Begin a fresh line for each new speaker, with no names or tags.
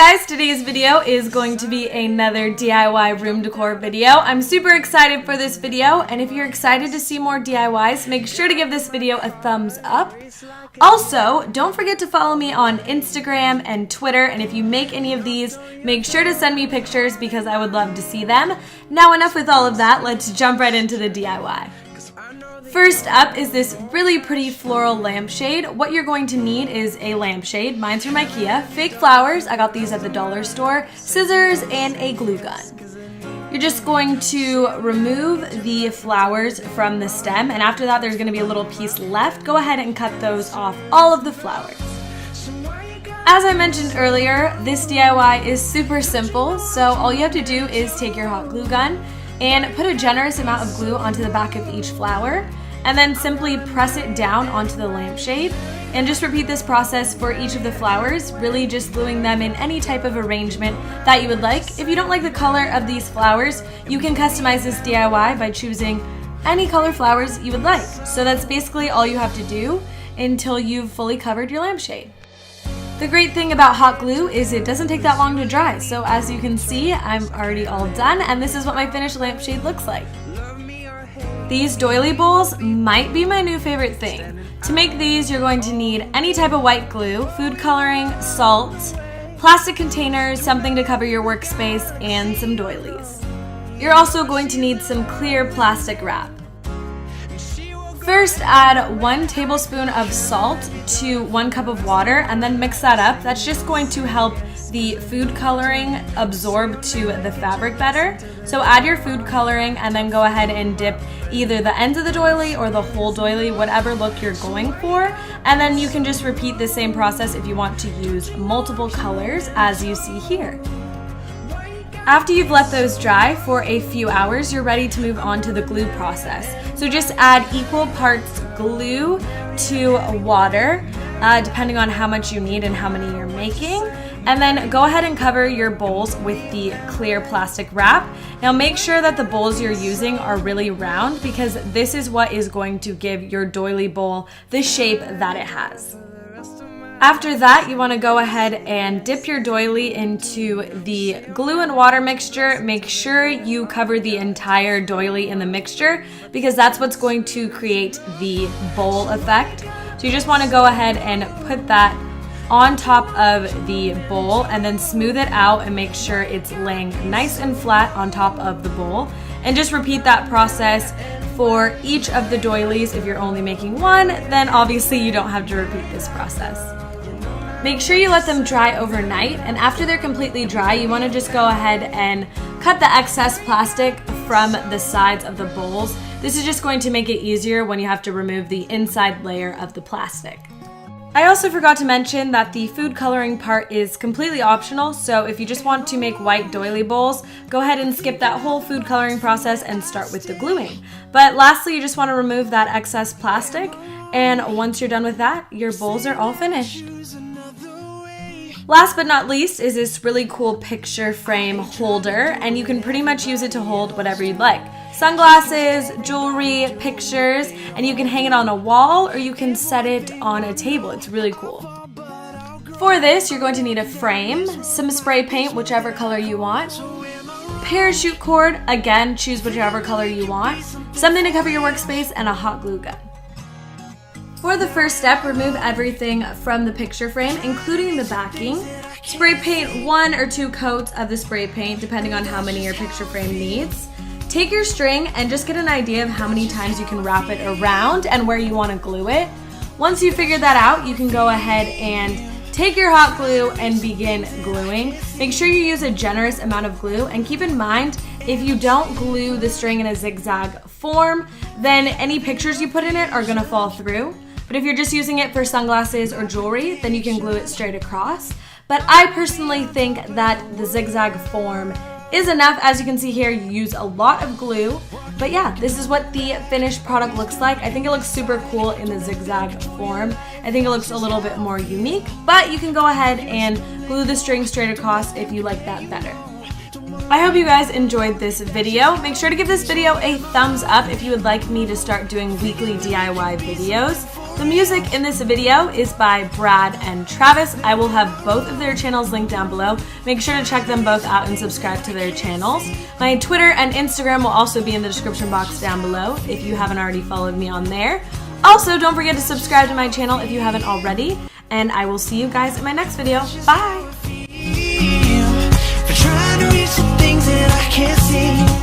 guys, today's video is going to be another DIY room decor video. I'm super excited for this video, and if you're excited to see more DIYs, make sure to give this video a thumbs up. Also, don't forget to follow me on Instagram and Twitter, and if you make any of these, make sure to send me pictures because I would love to see them. Now enough with all of that, let's jump right into the DIY. First up is this really pretty floral lampshade. What you're going to need is a lampshade, mine's from IKEA, fake flowers, I got these at the dollar store, scissors, and a glue gun. You're just going to remove the flowers from the stem, and after that there's going to be a little piece left. Go ahead and cut those off all of the flowers. As I mentioned earlier, this DIY is super simple, so all you have to do is take your hot glue gun and put a generous amount of glue onto the back of each flower, and then simply press it down onto the lampshade, and just repeat this process for each of the flowers, really just gluing them in any type of arrangement that you would like. If you don't like the color of these flowers, you can customize this DIY by choosing any color flowers you would like. So that's basically all you have to do until you've fully covered your lampshade. The great thing about hot glue is it doesn't take that long to dry, so as you can see, I'm already all done, and this is what my finished lampshade looks like. These doily bowls might be my new favorite thing. To make these, you're going to need any type of white glue, food coloring, salt, plastic containers, something to cover your workspace, and some doilies. You're also going to need some clear plastic wrap. First, add 1 tablespoon of salt to 1 cup of water, and then mix that up. That's just going to help the food coloring absorb to the fabric better. So add your food coloring and then go ahead and dip either the ends of the doily or the whole doily, whatever look you're going for. And then you can just repeat the same process if you want to use multiple colors, as you see here. After you've let those dry for a few hours, you're ready to move on to the glue process. So just add equal parts glue to water, depending on how much you need and how many you're making. And then go ahead and cover your bowls with the clear plastic wrap. Now make sure that the bowls you're using are really round, because this is what is going to give your doily bowl the shape that it has. After that, you want to go ahead and dip your doily into the glue and water mixture. Make sure you cover the entire doily in the mixture, because that's what's going to create the bowl effect. So you just want to go ahead and put that on top of the bowl and then smooth it out and make sure it's laying nice and flat on top of the bowl. And just repeat that process for each of the doilies. If you're only making one, then obviously you don't have to repeat this process. Make sure you let them dry overnight, and after they're completely dry, you want to just go ahead and cut the excess plastic from the sides of the bowls. This is just going to make it easier when you have to remove the inside layer of the plastic. I also forgot to mention that the food coloring part is completely optional, so if you just want to make white doily bowls, go ahead and skip that whole food coloring process and start with the gluing. But lastly, you just want to remove that excess plastic, and once you're done with that, your bowls are all finished. Last but not least is this really cool picture frame holder, and you can pretty much use it to hold whatever you'd like. Sunglasses, jewelry, pictures, and you can hang it on a wall or you can set it on a table. It's really cool. For this, you're going to need a frame, some spray paint, whichever color you want, parachute cord, again, choose whichever color you want, something to cover your workspace, and a hot glue gun. For the first step, remove everything from the picture frame, including the backing. Spray paint 1 or 2 coats of the spray paint, depending on how many your picture frame needs. Take your string and just get an idea of how many times you can wrap it around and where you want to glue it. Once you figure that out, you can go ahead and take your hot glue and begin gluing. Make sure you use a generous amount of glue, and keep in mind, if you don't glue the string in a zigzag form, then any pictures you put in it are going to fall through. But if you're just using it for sunglasses or jewelry, then you can glue it straight across. But I personally think that the zigzag form is enough. As you can see here, you use a lot of glue. But yeah, this is what the finished product looks like. I think it looks super cool in the zigzag form. I think it looks a little bit more unique, but you can go ahead and glue the string straight across if you like that better. I hope you guys enjoyed this video. Make sure to give this video a thumbs up if you would like me to start doing weekly DIY videos. The music in this video is by Brad and Travis. I will have both of their channels linked down below. Make sure to check them both out and subscribe to their channels. My Twitter and Instagram will also be in the description box down below if you haven't already followed me on there. Also, don't forget to subscribe to my channel if you haven't already, and I will see you guys in my next video. Bye!
For trying to reach the things that I can't see.